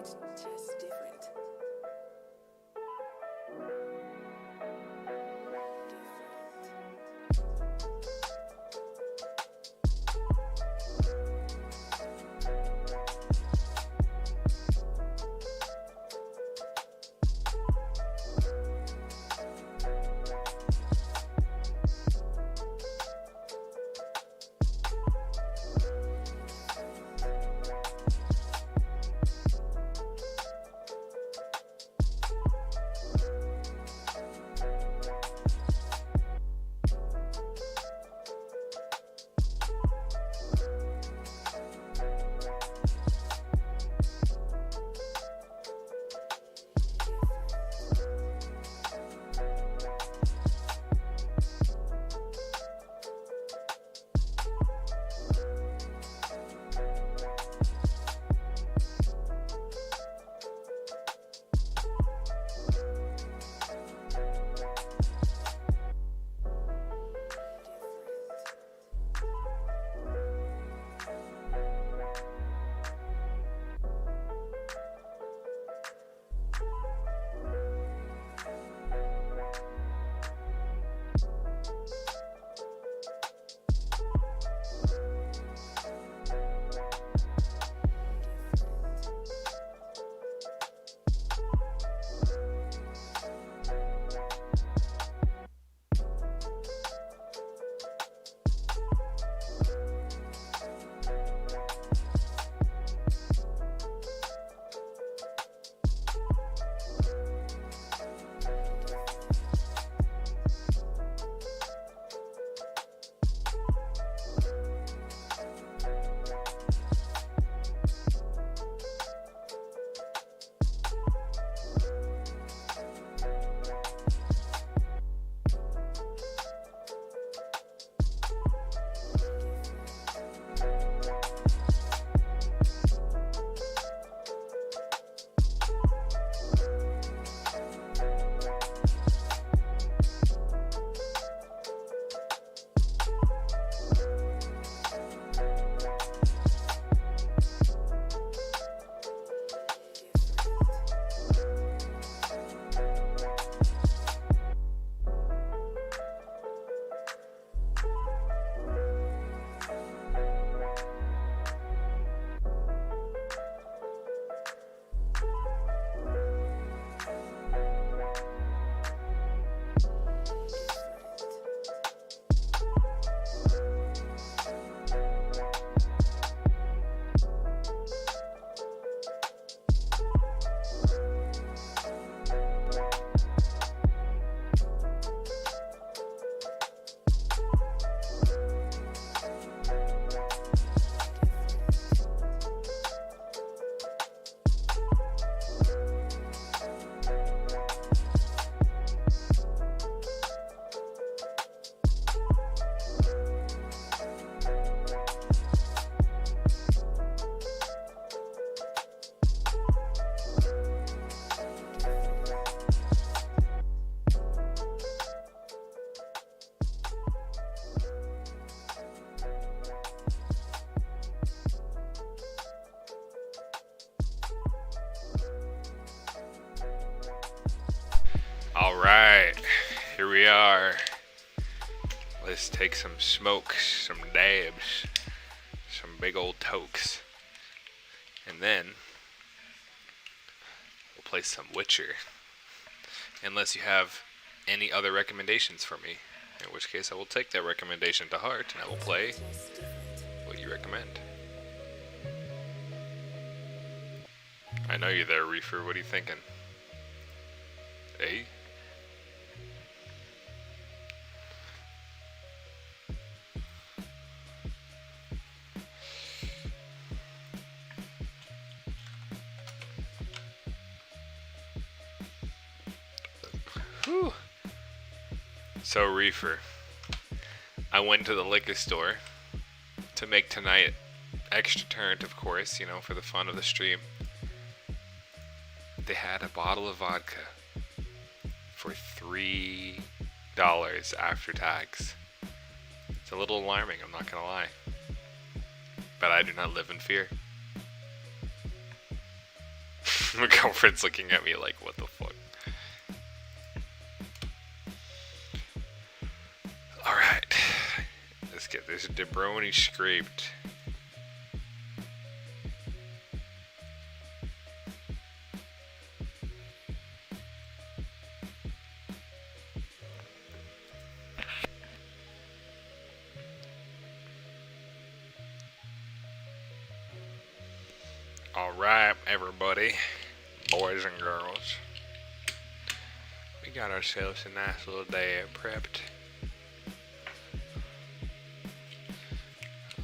It's just different. we are. Let's take some smokes, some dabs, some big old tokes. And then we'll play some Witcher. Unless you have any other recommendations for me. In which case I will take that recommendation to heart and I will play what you recommend. I know you're there, Reefer. What are you thinking? Hey? Whew. So, Reefer, I went to the liquor store to make tonight extra turnt, of course, you know, for the fun of the stream. They had a bottle of vodka for $3 after tax. It's a little alarming, I'm not gonna lie. But I do not live in fear. My girlfriend's looking at me like, what the fuck? Alright. Let's get this Debroni scraped. Alright, everybody, boys and girls, we got ourselves a nice little day prepped.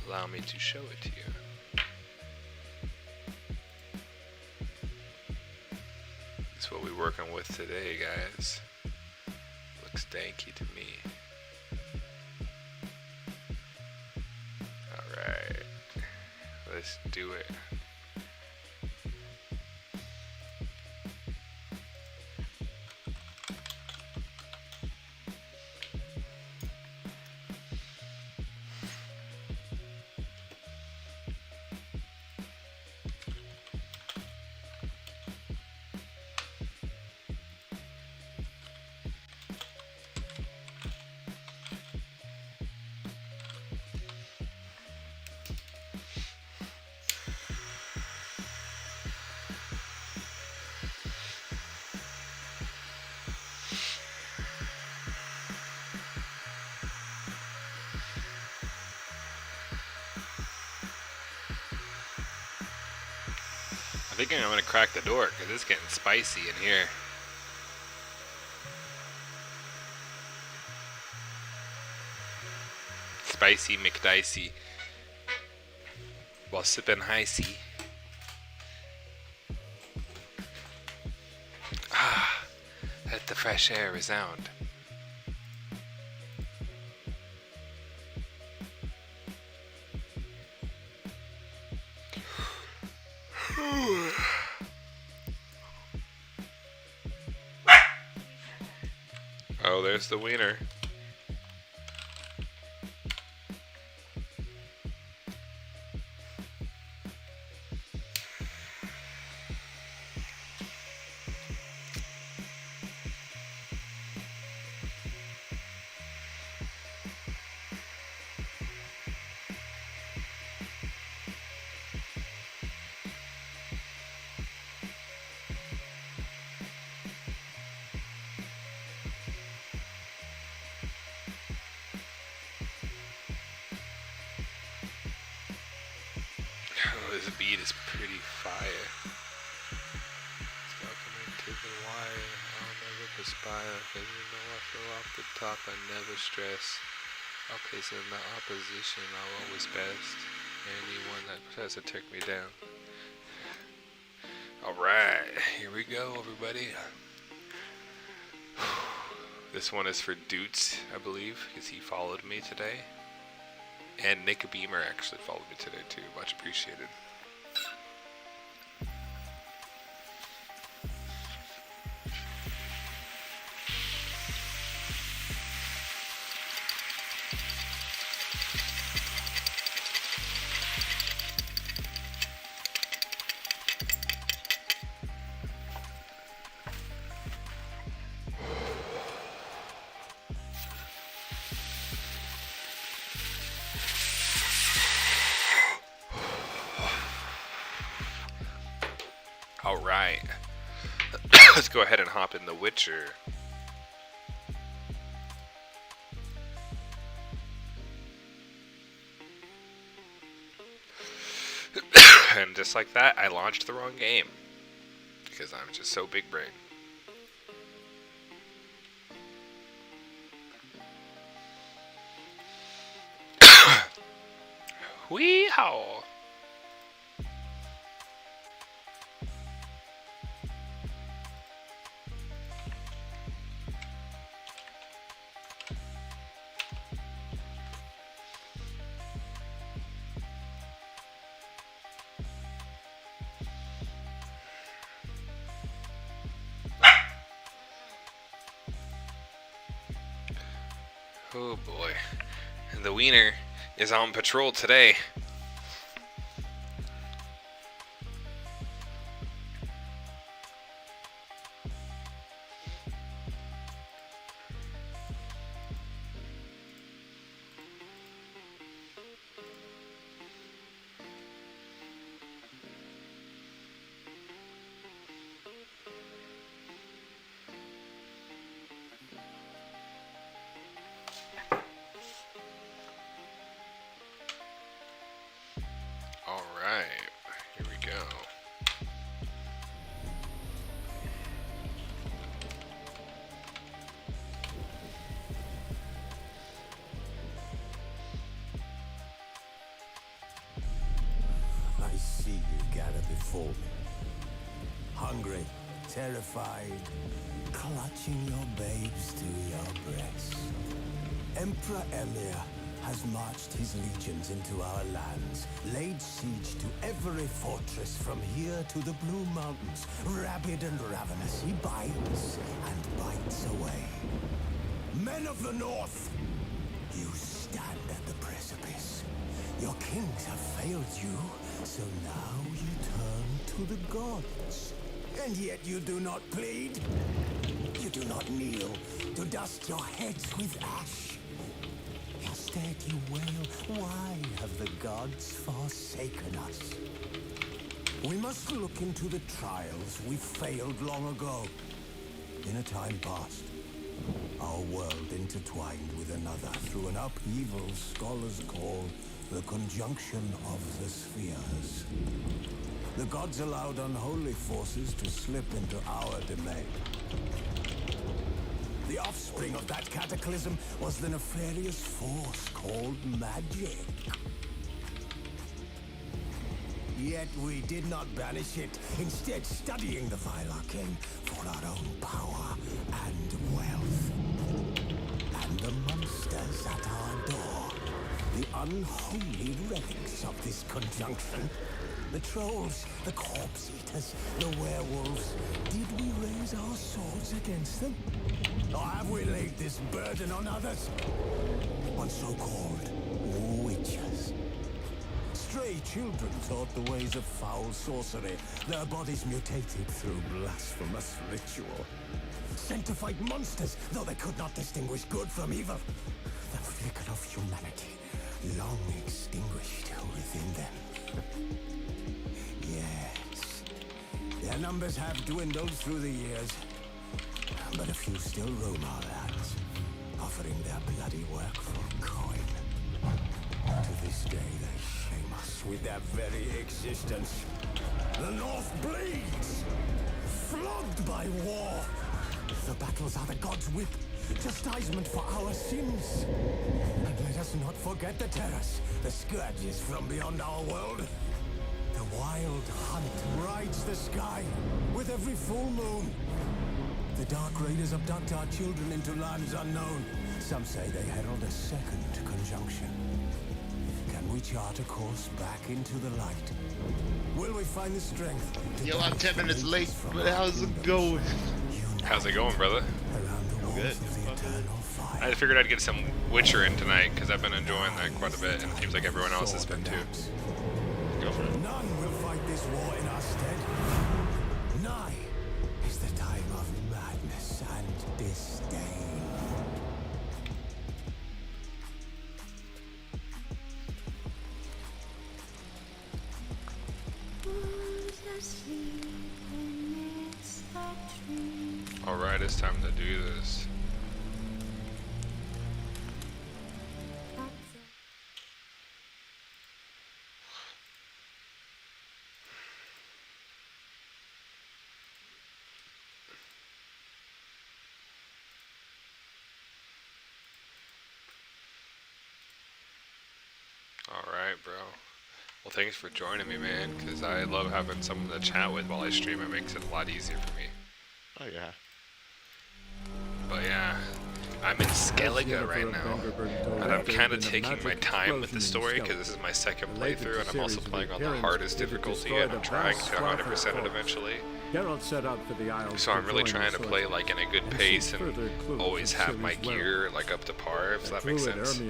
Allow me to show it to you. That's what we're working with today, guys. Looks danky to me. Alright, let's do it. I think I'm gonna crack the door because it's getting spicy in here. Spicy McDicey while sipping Hi-C. Ah, let the fresh air resound. Oh, there's the wiener. This beat is pretty fire. Welcome into the wire. I'll never perspire, cause you know I feel off the top, I never stress. I'll place in the opposition, I'll always best. Anyone that tries to take me down. Alright, here we go, everybody. This one is for Doots, I believe, because he followed me today. And Nick Beamer actually followed me today too, much appreciated. Alright. Let's go ahead and hop in The Witcher. And just like that, I launched the wrong game. Because I'm just so big brain. Wee-haw! Oh boy. The wiener is on patrol today. Alright, here we go. I see you gather before me. Hungry, terrified, clutching your babes to your breasts. Emperor Emir has marched his legions into our lands, laid siege to every fortress from here to the Blue Mountains. Rabid and ravenous, he bites and bites away. Men of the North, you stand at the precipice. Your kings have failed you, so now you turn to the gods. And yet you do not plead. You do not kneel to dust your heads with ash. Instead you wail, why have the gods forsaken us? We must look into the trials we failed long ago. In a time past, our world intertwined with another through an upheaval scholars call the conjunction of the spheres. The gods allowed unholy forces to slip into our domain. The offspring of that cataclysm was the nefarious force called magic. Yet we did not banish it, instead studying the vile arcane for our own power and wealth. And the monsters at our door, the unholy relics of this conjunction. The trolls, the corpse eaters, the werewolves. Did we raise our swords against them? Or have we laid this burden on others? On so-called witches. Stray children taught the ways of foul sorcery. Their bodies mutated through blasphemous ritual. Sent to fight monsters, though they could not distinguish good from evil. The flicker of humanity, long extinguished within them. Yes, their numbers have dwindled through the years, but a few still roam our lands, offering their bloody work for coin. To this day, they shame us with their very existence. The North bleeds, flogged by war. The battles are the gods' whip, chastisement for our sins. And let us not forget the terrors, the scourges from beyond our world. The wild hunt rides the sky with every full moon. The dark raiders abduct our children into lands unknown. Some say they herald a second conjunction. Can we chart a course back into the light? Will we find the strength to Yo, I'm banish 10 the minutes raiders late, from but our how's it kingdoms? going? How's it going, brother? Around the walls Good. of the eternal fire. I figured I'd get some Witcher in tonight because I've been enjoying that quite a bit, and it seems like everyone else has been too. Go for it. None will fight this war in our stead. Nigh is the time of madness and disdain. Was asleep Alright, it's time to do this. Alright, bro. Well, thanks for joining me, man, because I love having someone to chat with while I stream. It makes it a lot easier for me. Oh yeah. But yeah, I'm in Skellige right now, and I'm kind of taking my time with the story because this is my second playthrough, and I'm also playing on the hardest difficulty, and I'm trying to 100% it eventually. So I'm really trying to play like in a good pace and always have my gear like up to par, if that makes sense.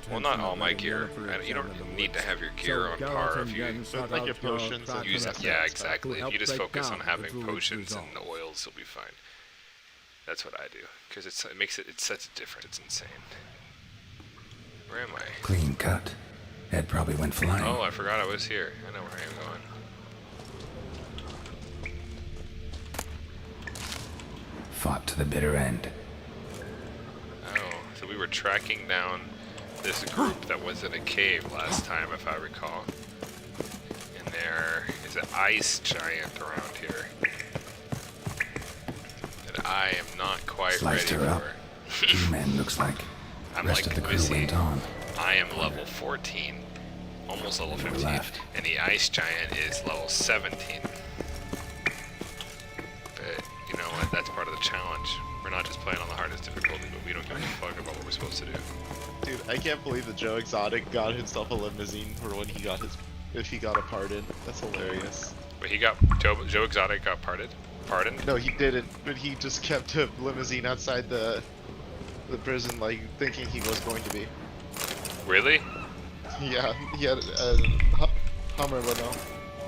Well, not all my gear. You don't need to have your gear on par if you like your potions and use it. Yeah, exactly. If you just focus on having potions and the oils, you'll be fine. That's what I do, because it sets it different. It's insane. Where am I? Clean cut. Ed probably went flying. Oh, I forgot I was here. I know where I am going. Fought to the bitter end. Oh, so we were tracking down this group that was in a cave last time, if I recall. And there is an ice giant around here that I am not quite Sliced ready her up. for. E-Man looks like. I'm Rest like, of the crew busy. went on. I am level 14, almost level 15, left. and the ice giant is level 17. But you know what? That's part of the challenge. We're not just playing on the hardest difficulty, but we don't give a fuck about what we're supposed to do. dude, I can't believe that Joe Exotic got himself a limousine for when he got his, if he got a pardon. That's hilarious. But he got Joe Exotic got pardoned. No, he didn't. But he just kept a limousine outside the prison, like thinking he was going to be. Really? Yeah, he had a Hummer limo,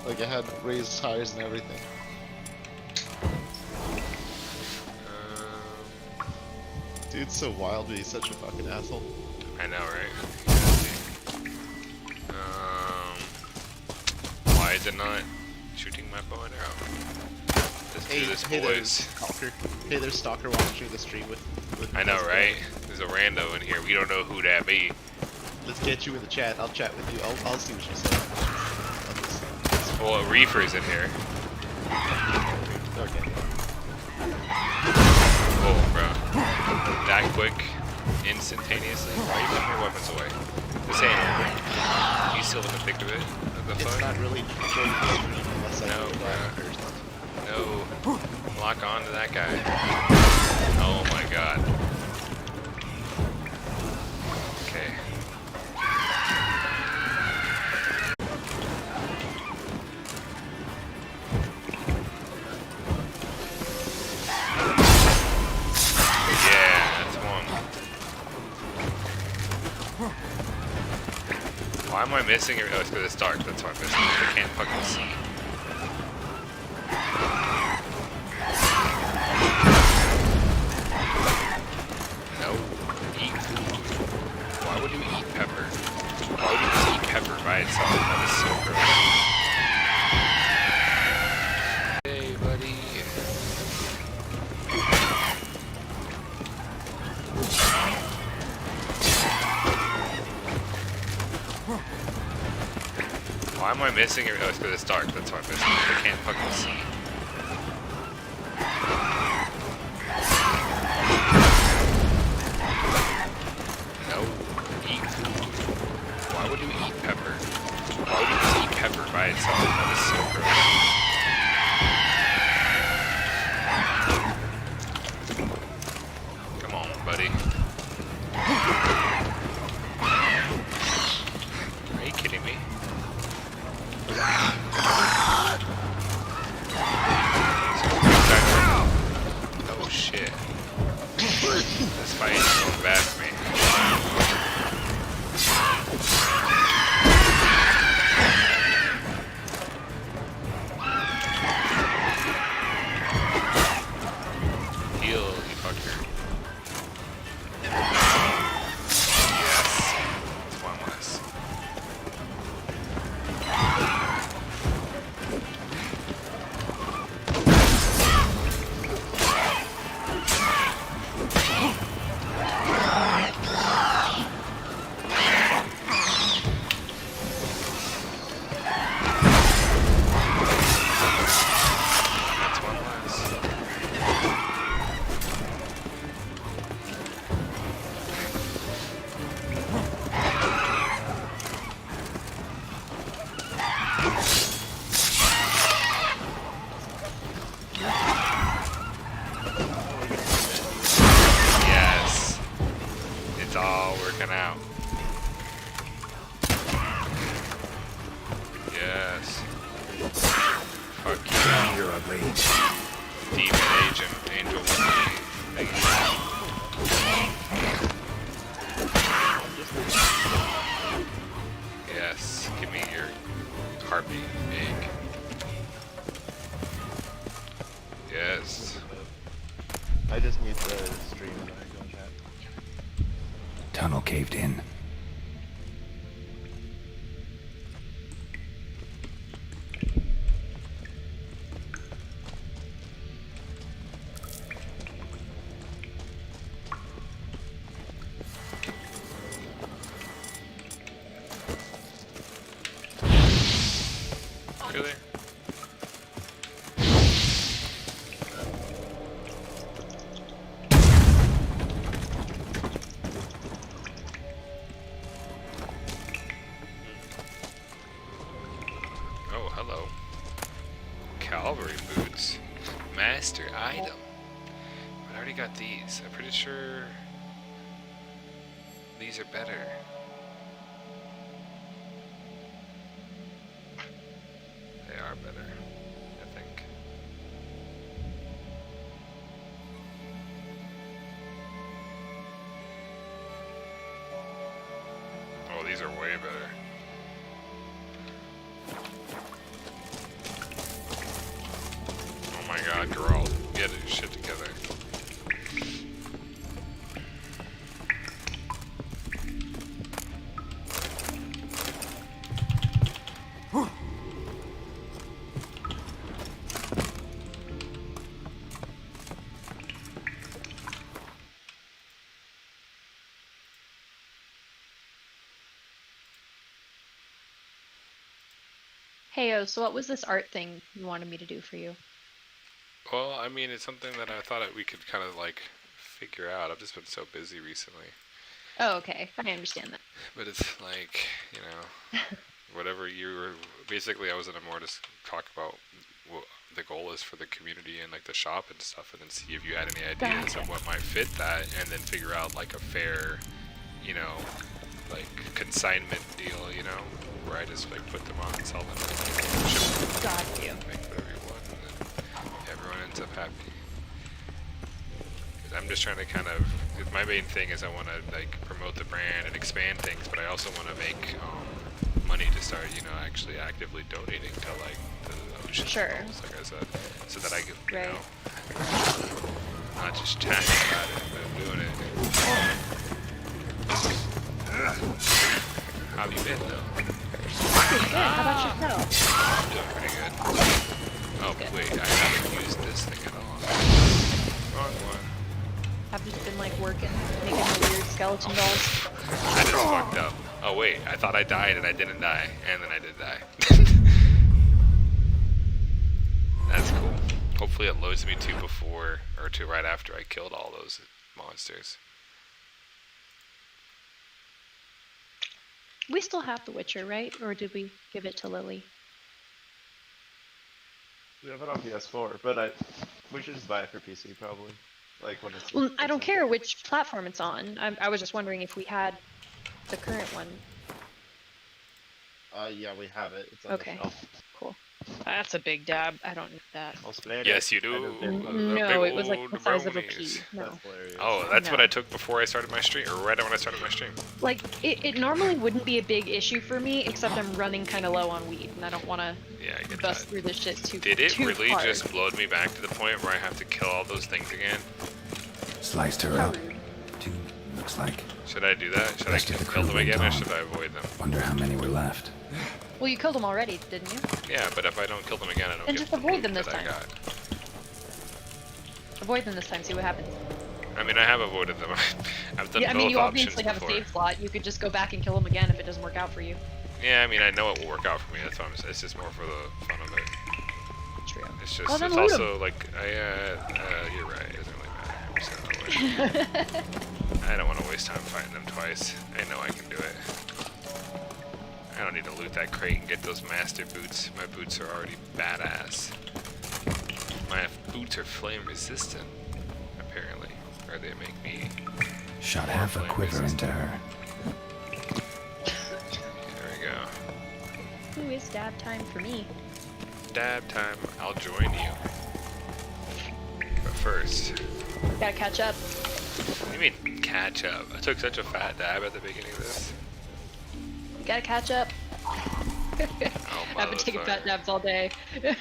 like it had raised tires and everything. Dude's so wild, but he's such a fucking asshole. I know, right? Why is it not shooting my bow and arrow? Let's do this, hey, boys. there's Stalker. Hey, there's Stalker watching the stream with I know, his right? There's a rando in here. We don't know who that be. Let's get you in the chat. I'll chat with you. I'll see what you say. Well, Reefer's in here. Okay. Oh, bro. That quick, instantaneously. Why are you putting your weapons away? This ain't. You still in the thick of it? What the It's fuck? not really unless I No, do bro. that first. No. Lock on to that guy. Oh my god. Okay. Yeah, that's one. Why am I missing it? Oh, it's because it's dark. That's why I'm missing it. I can't fucking see. No. Eat food. Why would you eat pepper? Why would you just eat pepper by itself? That is so gross. Hey, buddy. Why am I missing it? Oh, it's because it's dark. That's why I'm missing it. I can't fucking see. No. Eat food. Why would you eat pepper? Why would you just eat pepper by itself? That is so gross. Come on, buddy. Are you kidding me? Oh shit. This fight is going bad for me. Demon agent, angel with me. Yes, give me your harpy egg. Yes. I just mute the stream and then I go chat. Tunnel caved in. Really? Oh, hello. Cavalry boots. Master item. But I already got these. I'm pretty sure these are better. They are better, I think. Oh, these are way better. Oh my god, girl, get your shit together. Heyo, so what was this art thing you wanted me to do for you? Well, I mean, it's something that I thought that we could kind of like figure out. I've just been so busy recently. Oh, okay. I understand that. But it's like, you know, whatever you were. Basically, I was in a more to talk about what the goal is for the community and like the shop and stuff, and then see if you had any ideas of what might fit that, and then figure out like a fair, you know, like consignment deal, you know, where I just like put them on and sell them. Got you. Make whatever you want, and then everyone ends up happy. 'Cause I'm just trying to kind of. My main thing is I want to like promote the brand and expand things, but I also want to make money to start, you know, actually actively donating to like the ocean. Sure. Animals, like I said, so that I can, you Right. know, not just chatting about it, but doing it. How have you been though? Pretty good. How about yourself? I'm doing pretty good. Oh Good. wait, I haven't used this thing at all. Wrong one. I've just been like working, making the weird skeleton dolls. I just fucked up. Oh wait, I thought I died and I didn't die, and then I did die. That's cool. Hopefully it loads me to before, or to right after I killed all those monsters. We still have The Witcher, right? Or did we give it to Lily? We have it on PS4, but we should just buy it for PC probably. Like when it's. Well, I don't care which platform it's on. I was just wondering if we had the current one. Yeah, we have it. It's on Okay. the shelf. Cool. That's a big dab. I don't need that. I'll spray it. Yes, you I do. don't think- No, it was like the Big size of a bronies. pea. No. That's hilarious. Oh, that's what No. I took before I started my stream, or right when I started my stream. Like, it normally wouldn't be a big issue for me, except I'm running kind of low on weed, and I don't want to Yeah, I get bust that. through this shit too Did it too really hard. just load me back to the point where I have to kill all those things again? Sliced her up. Two, looks like. Should I do that? Should I Rest of the kill them crew again, or went should on. I avoid them? Wonder how many were left. Well, you killed them already, didn't you? Yeah, but if I don't kill them again, I don't Then get just the avoid loot them this that I time. got. Avoid them this time, see what happens. I mean, I have avoided them. I've done Yeah, I both mean, you options obviously have a before. save slot. You could just go back and kill them again if it doesn't work out for you. Yeah, I mean, I know it will work out for me. That's why it's just more for the fun of it. True. It's just, Well, then it's loot 'em. also like, you're right. It doesn't really matter. I'm just gonna avoid it. I don't want to waste time fighting them twice. I know I can do it. I don't need to loot that crate and get those master boots. My boots are already badass. My boots are flame resistant, apparently. Or they make me. Shot more half a flame quiver resistant. into her. There we go. Ooh, it's dab time for me. Dab time. I'll join you. first? Gotta catch up. What do you mean catch up? I took such a fat dab at the beginning of this. Gotta catch up. Oh, I've been taking fat motherfucker. dabs all day.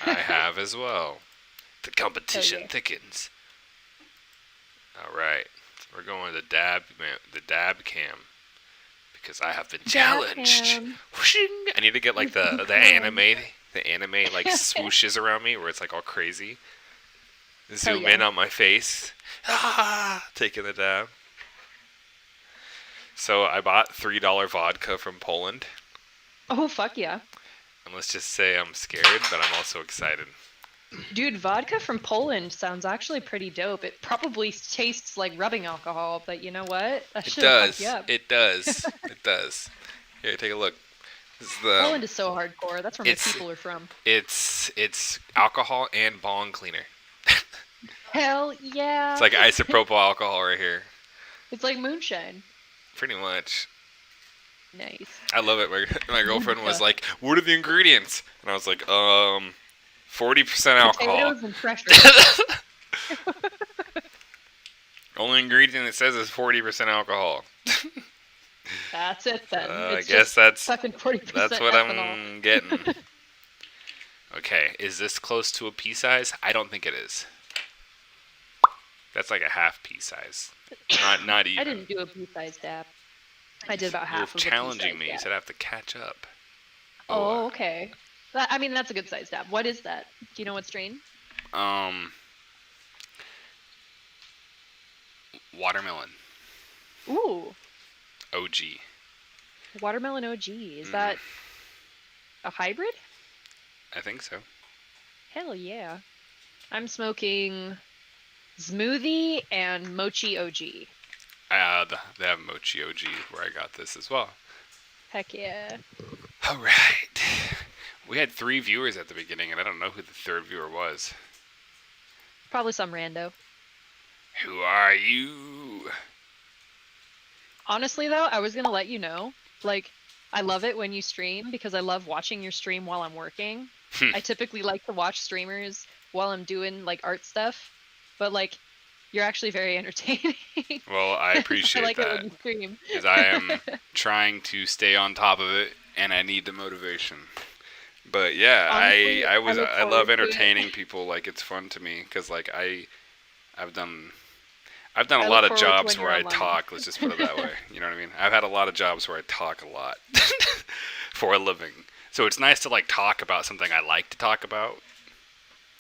I have as well. The competition Oh, yeah. thickens. All right, we're going to the dab cam because I have been challenged. cam. Whooshing. I need to get like the anime like swooshes around me where it's like all crazy. Zoom yeah. in on my face. Ah, taking the dab. So I bought $3 vodka from Poland, Oh, fuck yeah. and let's just say I'm scared, but I'm also excited. Dude, vodka from Poland sounds actually pretty dope. It probably tastes like rubbing alcohol, but you know what? That It should fuck does. you up. It does. It does. Here, take a look. This is the. Poland is so hardcore. That's where my it's- people are from. It's alcohol and bong cleaner. Hell yeah. It's like isopropyl alcohol right here. It's like moonshine. Pretty much. Nice. I love it. My girlfriend was like, "What are the ingredients?" And I was like, 40% alcohol. Potatoes and pressure. Only ingredient it says is 40% alcohol. That's it then. I It's guess just that's fucking 40% that's what ethanol. I'm getting. Okay, is this close to a pea size? I don't think it is. That's like a half pea size. Not even. I didn't do a pea-size dab. I did about half of You're a challenging pea-size me. You dab. said I have to catch up. Oh, okay. I mean, that's a good size dab. What is that? Do you know what strain? Watermelon. Ooh, OG. watermelon OG. Is that a hybrid? I think so. Hell yeah. I'm smoking smoothie and mochi OG. They have Mochi OG where I got this as well. Heck yeah. All right. We had 3 viewers at the beginning, and I don't know who the 3rd viewer was. Probably some rando. Who are you? Honestly, though, I was gonna let you know. Like, I love it when you stream because I love watching your stream while I'm working. I typically like to watch streamers while I'm doing like art stuff, but like, you're actually very entertaining. Well, I appreciate I like it that. when you stream. Because I am trying to stay on top of it, and I need the motivation. But yeah, Honestly, I look love forward to it. entertaining people. Like, it's fun to me because like I've done a I lot look of forward to jobs when where you're I online. talk. Let's just put it that way. You know what I mean? I've had a lot of jobs where I talk a lot for a living. So it's nice to like talk about something I like to talk about.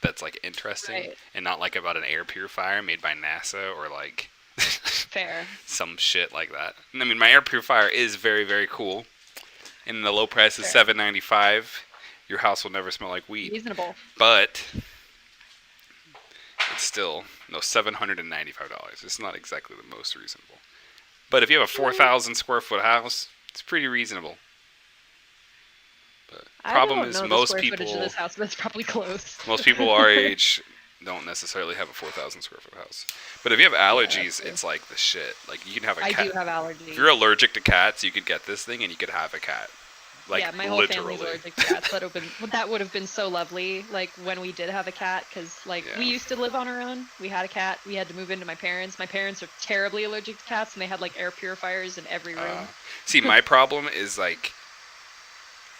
That's like interesting, Right. and not like about an air purifier made by NASA or like Fair. some shit like that. I mean, my air purifier is very, very cool, and the low price is Fair. $7.95. Your house will never smell like weed, Reasonable. but it's still $795. It's not exactly the most reasonable, but if you have a 4,000 square foot house, it's pretty reasonable. But problem I don't is know the most square footage people of this house, but it's probably close. most people our age don't necessarily have a 4,000 square foot house. But if you have allergies, true. it's like the shit. Like, you can have a I cat. do have allergies. If you're allergic to cats, you could get this thing and you could have a cat. Like, yeah, my whole literally. family's allergic to cats. That would have been so lovely. Like when we did have a cat, because like we Yeah. used to live on our own. We had a cat. We had to move into my parents. My parents are terribly allergic to cats, and they had like air purifiers in every room. See, my problem is like,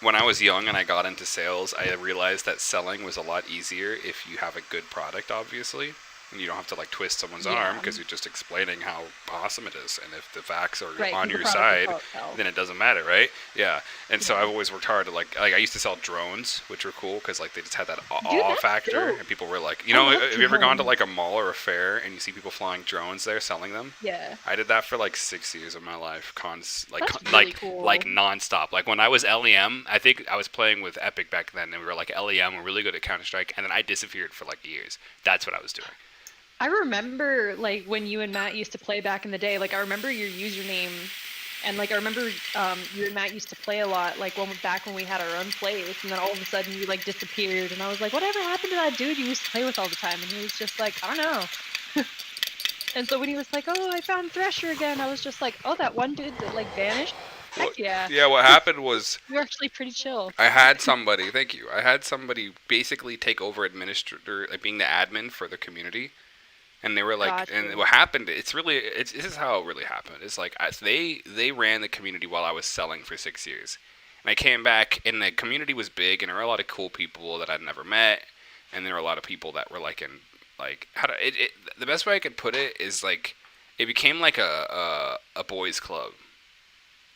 when I was young and I got into sales, I realized that selling was a lot easier if you have a good product, obviously. And you don't have to like twist someone's Yeah. arm because you're just explaining how awesome it is. And if the facts are Right, on 'cause the your product side, will sell. then it doesn't matter, right? Yeah. And so I've always worked hard to like I used to sell drones, which were cool because like they just had that awe that's factor, dope. and people were like, I love have you ever gone to drones. like a mall or a fair and you see people flying drones there selling them? Yeah. I did that for like 6 years of my life, That's really cool. like nonstop. Like when I was LEM, I think I was playing with Epic back then, and we were like LEM, we're really good at Counter Strike, and then I disappeared for like years. That's what I was doing. I remember like when you and Matt used to play back in the day. Like I remember your username, and like I remember you and Matt used to play a lot. Like back when we had our own place, and then all of a sudden you like disappeared, and I was like, whatever happened to that dude you used to play with all the time? And he was just like, I don't know. And so when he was like, oh, I found Thresher again, I was just like, oh, that one dude that like vanished. Heck yeah. Yeah, what happened was You're actually pretty chill. I had somebody, thank you. I had somebody basically take over administrator, like being the admin for the community. And they were like, Gotcha. and what happened? This is how it really happened. It's like they ran the community while I was selling for 6 years, and I came back, and the community was big, and there were a lot of cool people that I'd never met, and there were a lot of people that were like in like the best way I could put it is like it became like a boys club.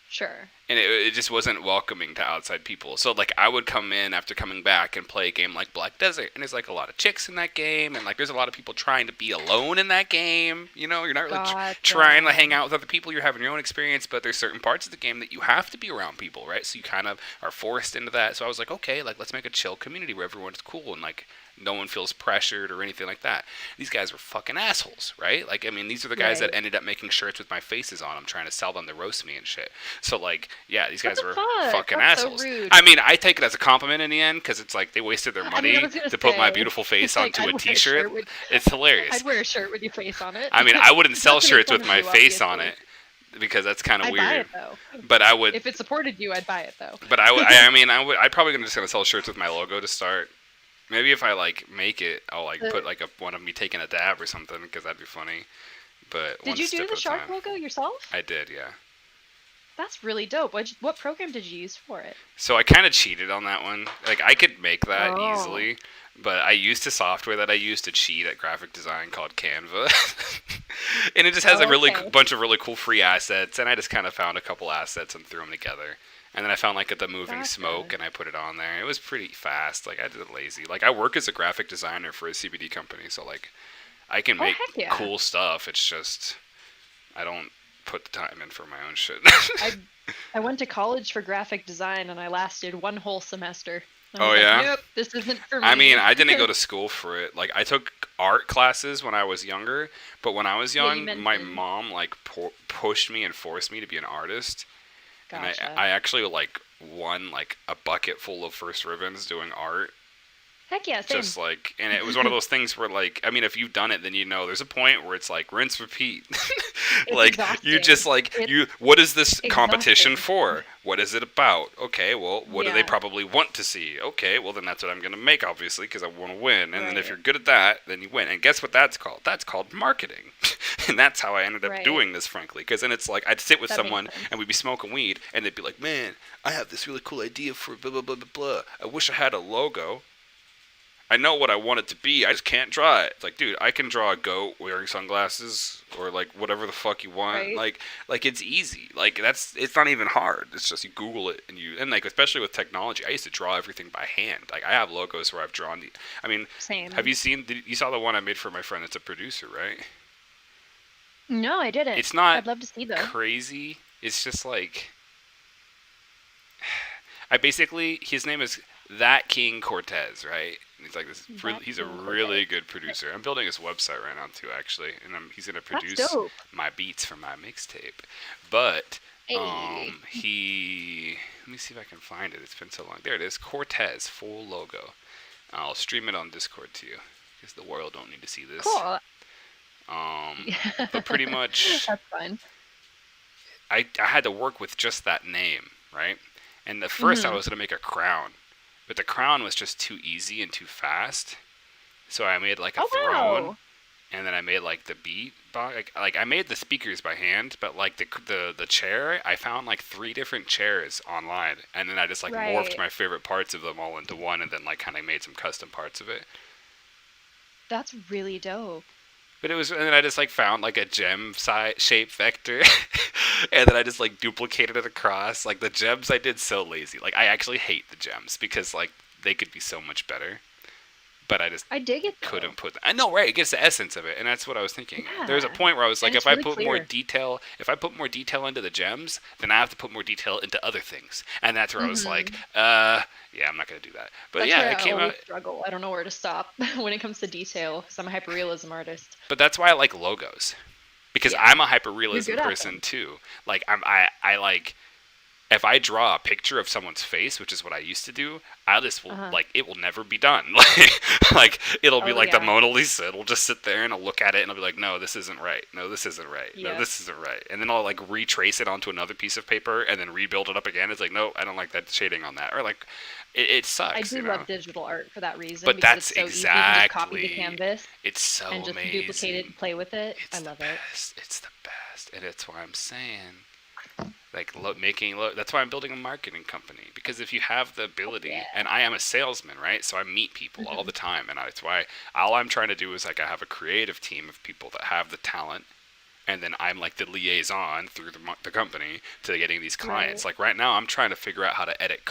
Sure. And it just wasn't welcoming to outside people. So, like, I would come in after coming back and play a game like Black Desert. And there's, like, a lot of chicks in that game. And, like, there's a lot of people trying to be alone in that game. You know, you're not really Gotcha. trying to hang out with other people. You're having your own experience. But there's certain parts of the game that you have to be around people, right? So you kind of are forced into that. So I was like, okay, like, let's make a chill community where everyone's cool and, like, no one feels pressured or anything like that. These guys were fucking assholes, right? Like, I mean, these are the guys Right. that ended up making shirts with my faces on them, trying to sell them to roast me and shit. So, like, yeah, these guys What were the fuck? fucking That's so assholes. rude. I mean, I take it as a compliment in the end because it's like they wasted their I money was gonna to put my say, beautiful face it's like, onto I'd a wear a t-shirt. shirt with- It's hilarious. I'd wear a shirt with your face on it. I mean, I wouldn't sell Not to make shirts fun with of my you, face on it obviously. because that's kind of I'd buy weird. it though. But I would. If it supported you, I'd buy it though. But I mean, I'd probably just gonna sell shirts with my logo to start. Maybe if I like make it, I'll like put like one of me taking a dab or something because that'd be funny. But Did one you step do at the a shark time. logo yourself? I did, yeah. That's really dope. What program did you use for it? So I kind of cheated on that one. Like I could make that Oh. easily, but I used a software that I used to cheat at graphic design called Canva, and it just has a really Okay. bunch of really cool free assets. And I just kind of found a couple assets and threw them together. And then I found like the moving Gotcha. smoke, and I put it on there. It was pretty fast. Like I did it lazy. Like I work as a graphic designer for a CBD company, so like I can Oh, make heck yeah. cool stuff. It's just I don't put the time in for my own shit. I went to college for graphic design and I lasted one whole semester. I Oh, was like, yeah? Nope, this isn't for me. I mean, I didn't go to school for it. Like, I took art classes when I was younger, but when I was Yeah, you young, my mentioned. mom like pushed me and forced me to be an artist, Gotcha. and I actually like won like a bucket full of first ribbons doing art. Heck yeah, same. Just like, and it was one of those things where like, I mean, if you've done it, then you know there's a point where it's like rinse, repeat. Like you exhausting. just like It's what is this competition exhausting. for? What is it about? Okay, well, what do they Yeah. probably want to see? Okay, well then that's what I'm gonna make, obviously, because I want to win. And then if Right. you're good at that, then you win. And guess what that's called? That's called marketing. And that's how I ended up Right. doing this, frankly, because then it's like I'd sit with That makes someone sense. and we'd be smoking weed, and they'd be like, "Man, I have this really cool idea for blah blah blah blah blah. I wish I had a logo. I know what I want it to be. I just can't draw it." It's like, dude, I can draw a goat wearing sunglasses or like whatever the fuck you want. Right. Like it's easy. Like it's not even hard. It's just you Google it and like especially with technology, I used to draw everything by hand. Like I have logos where I've drawn I mean, Same. have you saw the one I made for my friend? It's a producer, right? No, I didn't. It's not I'd love to see though. crazy. It's just like his name is That King Cortez, right? And he's like this. That He's a King really Cortez. good producer. I'm building his website right now too, actually, and he's gonna That's produce dope. my beats for my mixtape. But Hey. he let me see if I can find it. It's been so long. There it is, Cortez full logo. I'll stream it on Discord to you because the world don't need to see this. Cool. But pretty much. That's fine. I had to work with just that name, right? And at first I was going to make a crown, but the crown was just too easy and too fast. So I made like a Oh, throne, wow. and then I made like the beat box. Like I made the speakers by hand, but like the chair, I found like 3 different chairs online, and then I just like morphed Right. my favorite parts of them all into one, and then like kind of made some custom parts of it. That's really dope. But and then I just like found like a gem shape vector, and then I just like duplicated it across. Like the gems I did so lazy. Like I actually hate the gems because like they could be so much better, but I just I dig it though. couldn't put. I know, right? It gives the essence of it, and that's what I was thinking. There was a Yeah. point where I was like, And if it's I really put more clear. detail, into the gems, then I have to put more detail into other things, and that's where I was like, yeah, I'm not gonna do that. But That's yeah, where it I came always out. struggle. I don't know where to stop when it comes to detail because I'm a hyperrealism artist. But that's why I like logos, because Yeah. I'm a hyperrealism You're good at person them. too. Like I like if I draw a picture of someone's face, which is what I used to do, will like it will never be done. Like it'll be Oh, like the yeah. Mona Lisa. It'll just sit there and I'll look at it and I'll be like, no, this isn't right. No, this isn't right. No, Yeah. this isn't right. And then I'll like retrace it onto another piece of paper and then rebuild it up again. It's like, no, I don't like that shading on that. Or like, it sucks. I do you know? love digital art for that reason. But because that's it's so easy. You can just copy the exactly- canvas It's so and just amazing. duplicate it and play with it. It's I the love it. best. It's the best, and it's why I'm saying, like, that's why I'm building a marketing company, because if you have the ability, yeah. and I am a salesman, right? So I meet people all the time, and that's why all I'm trying to do is like I have a creative team of people that have the talent, and then I'm like the liaison through the company to getting these clients. Right. Like right now, I'm trying to figure out how to edit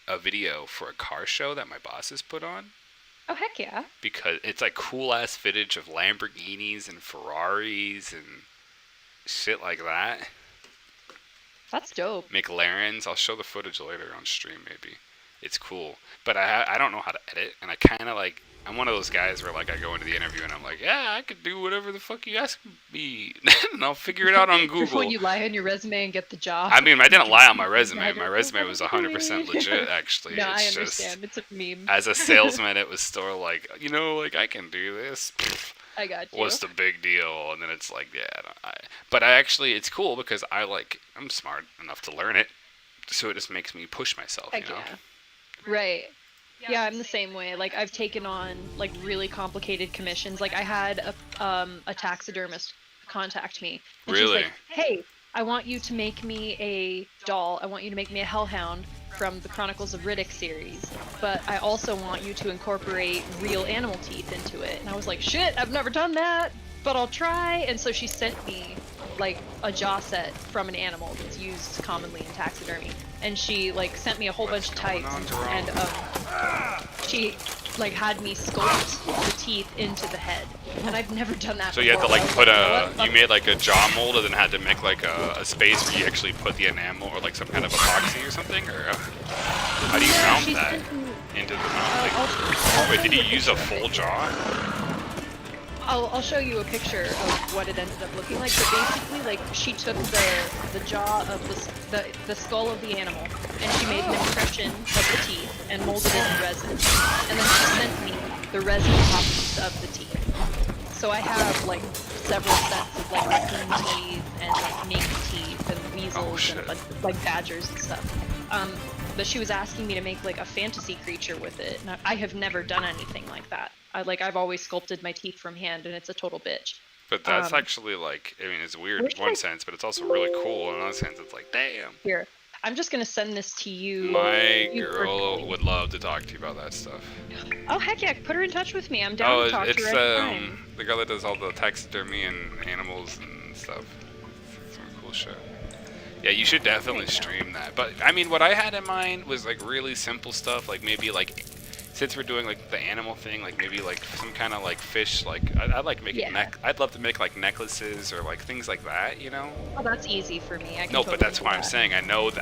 a video for a car show that my boss has put on. Oh, heck yeah. Because it's like cool ass footage of Lamborghinis and Ferraris and shit like that. That's dope. McLarens. I'll show the footage later on stream maybe. It's cool. But I don't know how to edit, and I kind of like, I'm one of those guys where like I go into the interview and I'm like, yeah, I could do whatever the fuck you ask me, and I'll figure it out on Before Google. you lie on your resume and get the job. I mean, I didn't lie on my resume. Right. My resume was 100% legit, actually. No, It's I understand. Just, It's a meme. as a salesman, it was still like, like I can do this. I got you. What's the big deal? And then it's like, yeah, but I actually, it's cool because I'm smart enough to learn it, so it just makes me push myself, Heck you know? yeah. Right. Yeah, I'm the same way. Like, I've taken on like really complicated commissions. Like, I had a taxidermist contact me. And Really? She's like, hey, I want you to make me a doll. I want you to make me a hellhound from the Chronicles of Riddick series. But I also want you to incorporate real animal teeth into it. And I was like, shit, I've never done that, but I'll try. And so she sent me like a jaw set from an animal that's used commonly in taxidermy. And she like sent me a whole bunch of types, and she like had me sculpt the teeth into the head, and I've never done that. So you had to before. like put you made like a jaw mold and then had to make like a space where you actually put the enamel or like some kind of epoxy or something, or how do you mount She that sent me- into the mount? Wait, did you use a full jaw? I'll show you a picture of what it ended up looking like. But basically, like, she took the jaw of the skull of the animal, and she made an impression of the teeth and molded it in resin. And then she sent me the resin copies of the teeth. So I have like several sets of like raccoon teeth and like mink teeth and weasels and a bunch of like badgers and stuff. But she was asking me to make like a fantasy creature with it, and I have never done anything like that. I've always sculpted my teeth from hand, and it's a total bitch. But that's actually like, I mean, it's weird in one sense, but it's also really cool in another sense. It's like, damn. Here, I'm just gonna send this to you. My you girl personally. would love to talk to you about that stuff. Oh heck yeah, put her in touch with me. I'm down to talk it's to her anytime. the girl that does all the taxidermy and animals and stuff. Some cool shit. Yeah, you should definitely stream that. But I mean, what I had in mind was like really simple stuff, like maybe like, since we're doing like the animal thing, like maybe like some kind of like fish, like I'd like making I'd love to make like necklaces or like things like that, you know? Oh, that's easy for me. I can No, totally but that's do why I'm that. saying I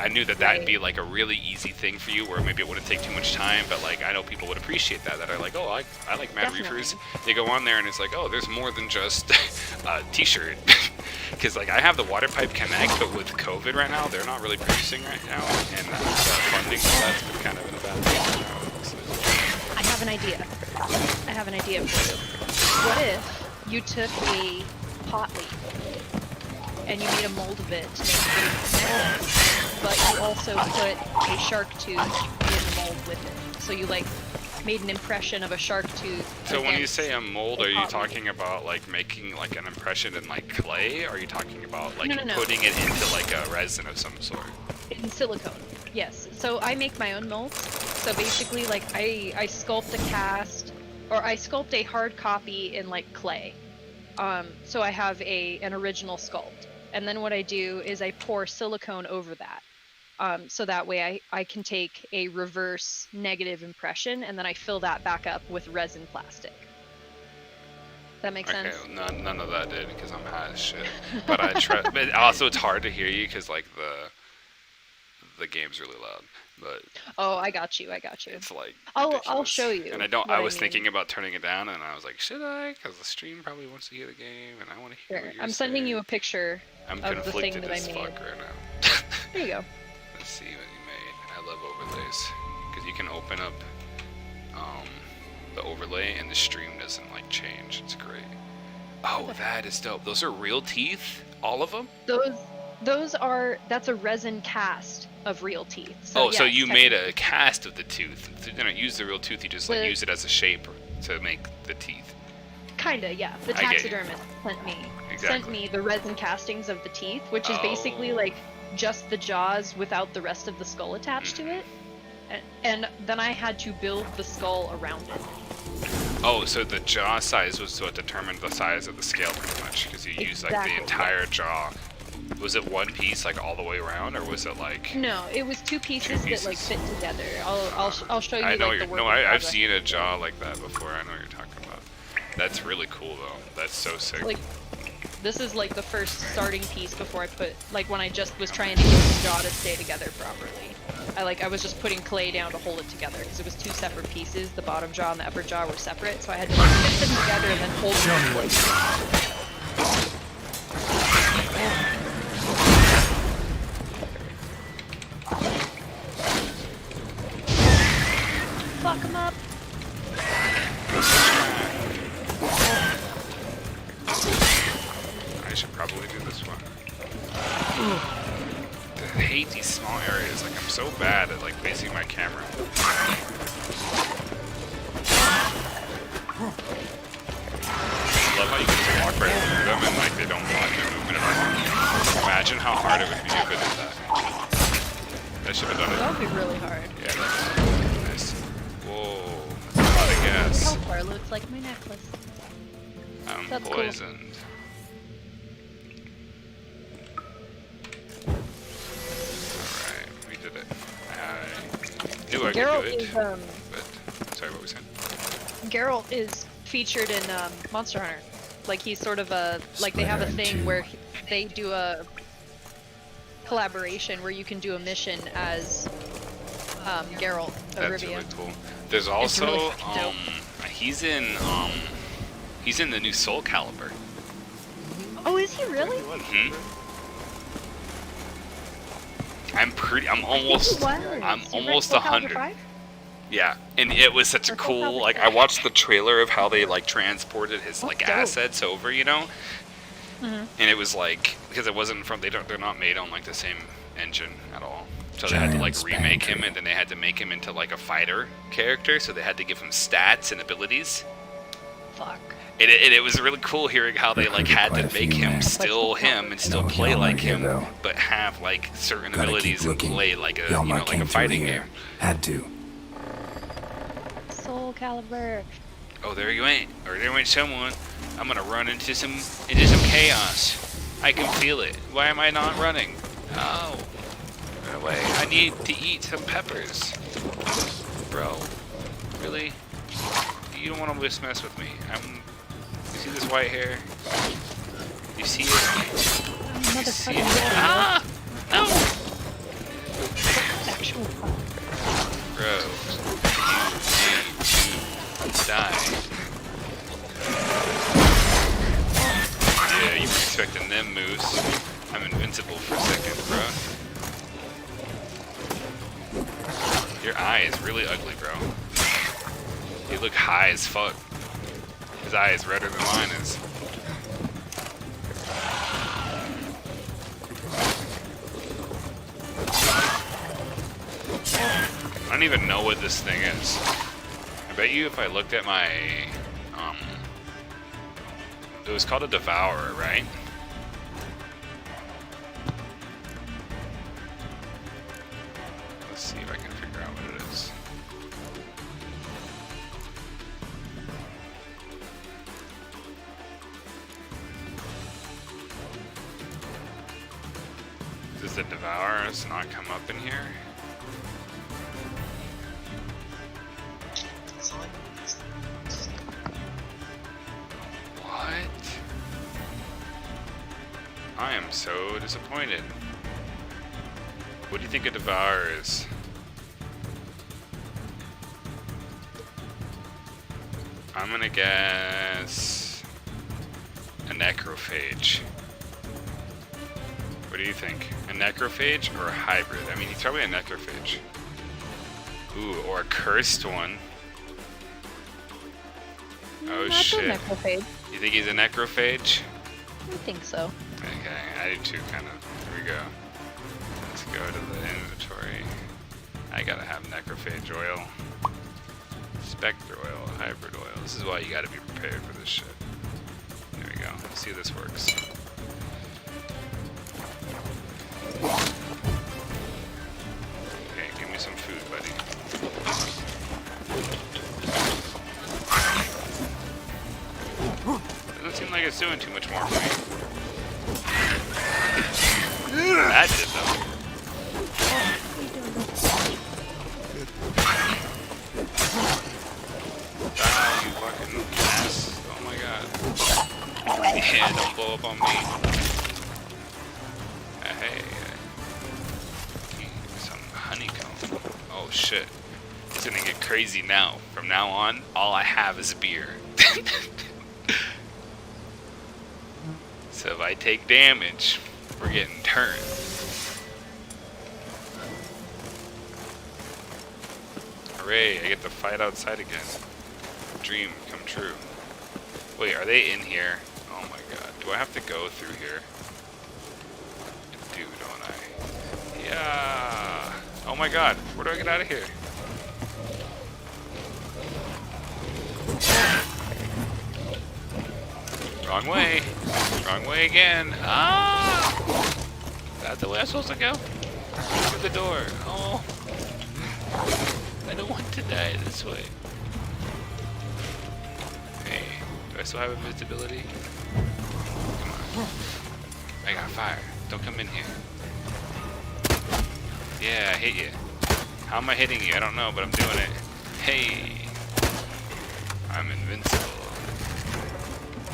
knew that that'd Right. be like a really easy thing for you, where maybe it wouldn't take too much time, but like I know people would appreciate that are like, oh, I like Mad Definitely. Reefers. They go on there and it's like, oh, there's more than just a t-shirt. Because like I have the Water Pipe Connect, but with COVID right now, they're not really producing right now, and funding for that's been kind of in a bad place right now. So, I have an idea. I have an idea for you. What if you took a pot leaf and you made a mold of it to make a necklace, but you also put a shark tooth in the mold with it? So you like made an impression of a shark tooth. so when you against say a mold, a are you pot leaf. talking about like making like an impression in like clay? Or are you talking about like No. putting it into like a resin of some sort? In silicone, yes. So I make my own molds. So basically, like I sculpt a cast, or I sculpt a hard copy in like clay. So I have an original sculpt, and then what I do is I pour silicone over that. So that way I can take a reverse negative impression, and then I fill that back up with resin plastic. That makes Okay, sense? none of that did because I'm high as shit. But I try. But also, it's hard to hear you because like the game's really loud. But Oh, I got you. it's like I'll ridiculous. show you. And I don't. what I was mean. thinking about turning it down, and I was like, should I? Because the stream probably wants to hear the game, and I want to hear. Here, What you're I'm sending you saying. a picture I'm of the thing conflicted that I as made. fuck right now. There you go. Let's see what you made. I love overlays because you can open up the overlay and the stream doesn't like change. It's great. Oh, that is dope. Those are real teeth, all of them. That's a resin cast of real teeth. So yeah, you made a cast of the tooth. You didn't use the real tooth. You just like use it as a shape to make the teeth. Kinda, yeah. The I get you. taxidermist sent Exactly. me the resin castings of the teeth, which is basically like just the jaws without the rest of the skull attached to it. And then I had to build the skull around it. Oh, so the jaw size was what determined the size of the scale pretty much, because you used like the entire jaw. Was it one piece like all the way around, or was it like? No, it was two pieces that like fit together. I'll show you. I know like, you're. the No, work in I've progress. seen a jaw like that before. I know what you're talking about. That's really cool though. That's so sick. Like, this is like the first starting piece before I put like when I just was trying to get the jaw to stay together properly. I was just putting clay down to hold it together because it was two separate pieces. The bottom jaw and the upper jaw were separate, so I had to like fit them together and then hold them. Fuck them up. I should probably do this one. I hate these small areas. Like I'm so bad at like facing my camera. I love how you can just walk right through them and like they don't block your movement at all. Imagine how hard it would be if I did that. I should have done it. That would be really hard. Yeah, that's nice. Whoa, that's a lot of gas. How far looks like my necklace. I'm That's cool. poisoned. Alright, we did it. I knew I Geralt could do it, is but... Sorry, what were we saying? Geralt is featured in Monster Hunter. Like he's sort of a like they have a thing where they do a collaboration where you can do a mission as Geralt of That's Rivia. really cool. There's also, really fucking dope. he's in the new Soul Calibur. Oh, is he really? Hmm? I'm almost 100. Yeah, and it was such a That's cool, probably like, sick. I watched the trailer of how they, like, transported his, like, dope. assets over, you know? Mhm. And it was, like, because it wasn't from, they're not made on, like, the same engine at all. So they had to, like, remake him, and then they had to make him into, like, a fighter character, so they had to give him stats and abilities. Fuck. And it was really cool hearing how they, like, had to make him still him and still play like him, but have, like, certain abilities and play like a, you know, like a fighting game. Had to. Soul Calibur. Oh, there you ain't, or there went someone. I'm gonna run into some chaos. I can feel it. Why am I not running? Oh, run away. I need to eat some peppers, bro. Really? You don't want to just mess with me. You see this white hair? You see it? You see it? Ah! No! Actual fuck. Bro, you need to die. Yeah, you were expecting them moves. I'm invincible for a second, bro. Your eye is really ugly, bro. You look high as fuck. His eye is redder than mine is. I don't even know what this thing is. I bet you if I looked at my, it was called a Devourer, right? Let's see if I can figure out what it is. Does the Devourers not come up in here? What? I am so disappointed. What do you think a Devourer is? I'm gonna guess a Necrophage. What do do you think? A necrophage or a hybrid? I mean, he's probably a necrophage. Ooh, or a cursed one. Oh Not shit. the necrophage. You think he's a necrophage? I think so. Okay, I do too, kind of. Here we go. Let's go to the inventory. I gotta have necrophage oil. Spectre oil, hybrid oil. This is why you gotta be prepared for this shit. There we go. Let's see if this works. Okay, give me some food, buddy. Doesn't seem like it's doing too much more for me. That did though. Die, you fucking ass. Oh my god. Yeah, don't blow up on me. Hey. Some honeycomb. Oh shit. It's gonna get crazy now. From now on, all I have is beer. So if I take damage, we're getting turned. Hooray, I get to fight outside again. Dream come true. Wait, are they in here? Oh my god. Do I have to go through here? I do, don't I? Yeah. Oh my god. Where do I get out of here? Wrong way. Wrong way again. Ah! Is that the way I'm supposed to go? Through the door. Oh. I don't want to die this way. Hey, do I still have invisibility? Come on. I got fire. Don't come in here. Yeah, I hit you. How am I hitting you? I don't know, but I'm doing it. Hey. I'm invincible.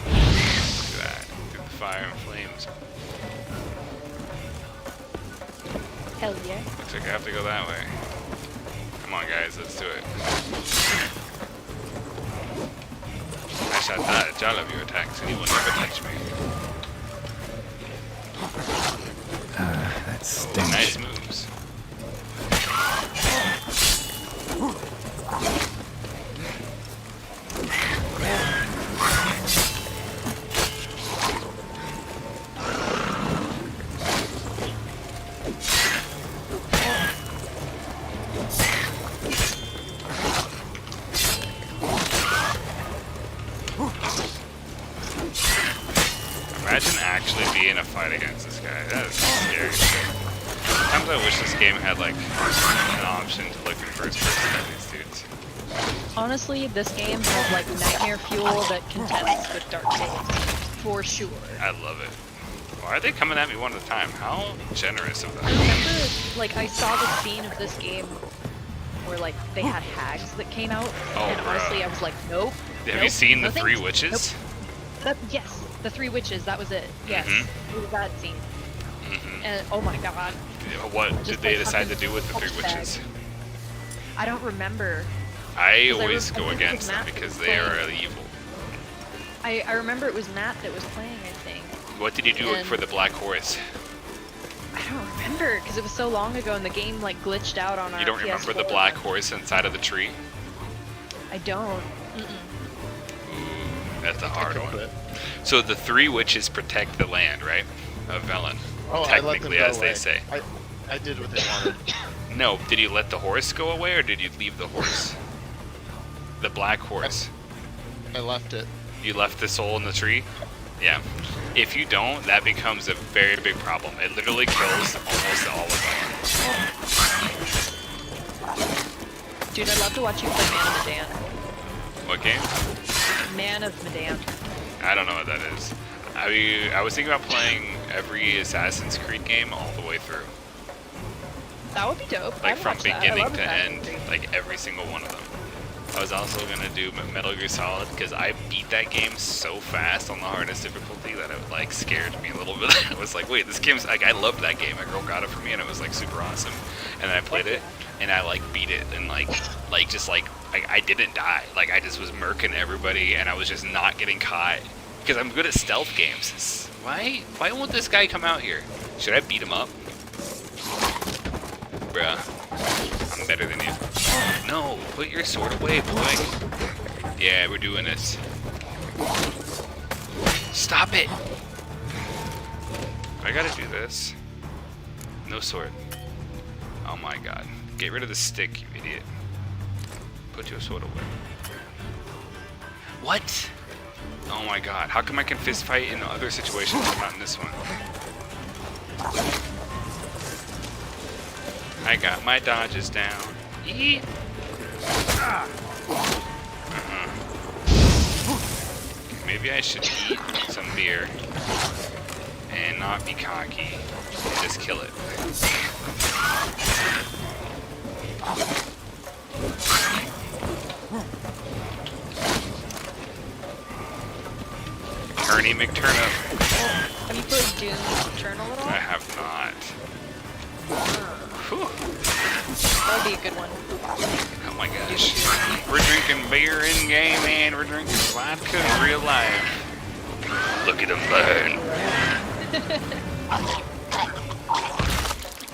Look at that. Through the fire and flames. Hell yeah. Looks like I have to go that way. Come on, guys, let's do it. I shall dodge all of your attacks, and you will never touch me. That's Oh, stench. nice moves. Imagine actually being in a fight against this guy. That is scary shit. Sometimes I wish this game had like an option to look in first person at these dudes. Honestly, this game has like nightmare fuel that contests with Dark Souls. For sure. I love it. Why are they coming at me one at a time? How generous of them. I remember, like, I saw the scene of this game where, like, they had hags that came out, Oh, and honestly, bruh. I was like, nope. Have you nope, seen no the Three thanks. Witches? Nope. Yes, the Three Witches, that was it. Yes, Mhm. it was that scene. Mm-hmm. And, oh my god. What did Just they like decide to fucking do with the Three fuck bag. Witches? I don't remember. I 'Cause I always I go think it was against them Matt because that they was are playing. evil. I remember it was Matt that was playing, I think. What did you do And- for the Black Horse? I don't remember, because it was so long ago and the game, like, glitched out on our You don't remember the PS4. Black Horse inside of the tree? I don't. Mm-mm. Ooh, that's a hard killed one. it. So the Three Witches protect the land, right? Of Velen. Oh, I let them Technically, go as away. they say. I did what they wanted. No, did you let the horse go away or did you leave the horse? The Black Horse. I left it. You left the soul in the tree? Yeah. If you don't, that becomes a very big problem. It literally kills almost all of them. Dude, I'd love to watch you play Man of Medan. What game? Man of Medan. I don't know what that is. I was thinking about playing every Assassin's Creed game all the way through. That would be dope. Like I'd from watch that. I beginning love to Assassin's end, Creed. like every single one of them. I was also gonna do Metal Gear Solid because I beat that game so fast on the hardest difficulty that it like scared me a little bit. I was like, wait, this game's like, I loved that game. A girl got it for me and it was like super awesome. And I played it and I like beat it and like just like I didn't die. Like I just was murking everybody and I was just not getting caught because I'm good at stealth games. Why won't this guy come out here? Should I beat him up? Bruh. I'm better than you. No, put your sword away, boy. Yeah, we're doing this. Stop it! I gotta do this. No sword. Oh my god. Get rid of the stick, you idiot. Put your sword away. What? Oh my god. How come I can fist fight in other situations but not in this one? I got my dodges down. Eat. Maybe I should eat some beer and not be cocky and just kill it. Turny McTurnip. Have you played Doom Eternal at all? I have not. Whew. That would be a good one. Oh my gosh. We're drinking beer in game and we're drinking vodka in real life. Look at him burn.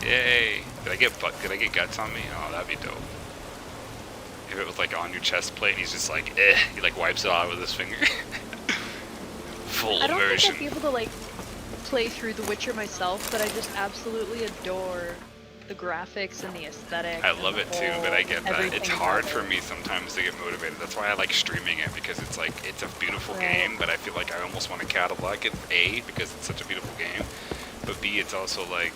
Yay. Did I get guts on me? Oh, that'd be dope. If it was like on your chest plate and he's just like, eh. He like wipes it off with his finger. Full I don't immersion. think I'd be able to like play through The Witcher myself, but I just absolutely adore the graphics and the aesthetic. I and love the it too, whole but I get that. everything It's hard about for it. me sometimes to get motivated. That's why I like streaming it, because it's like, it's a beautiful Right. game, but I feel like I almost want to catalog it, A, because it's such a beautiful game, but B, it's also like,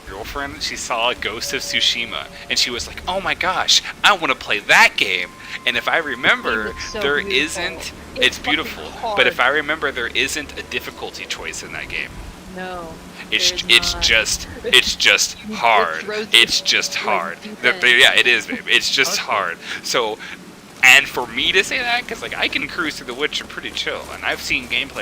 girlfriend, she saw Ghost of Tsushima, and she was like, oh my gosh, I want to play that game. And if I remember, looks so there beautiful. isn't, It's it's beautiful, fucking but if I hard. remember, there isn't a difficulty choice in that game. No. It's there's it's not. just It hard. throws you It's just like hard. deep The- end. yeah, it is, babe. It's just Okay. hard. So, and for me to say that, because like I can cruise through The Witcher pretty chill, and I've seen gameplay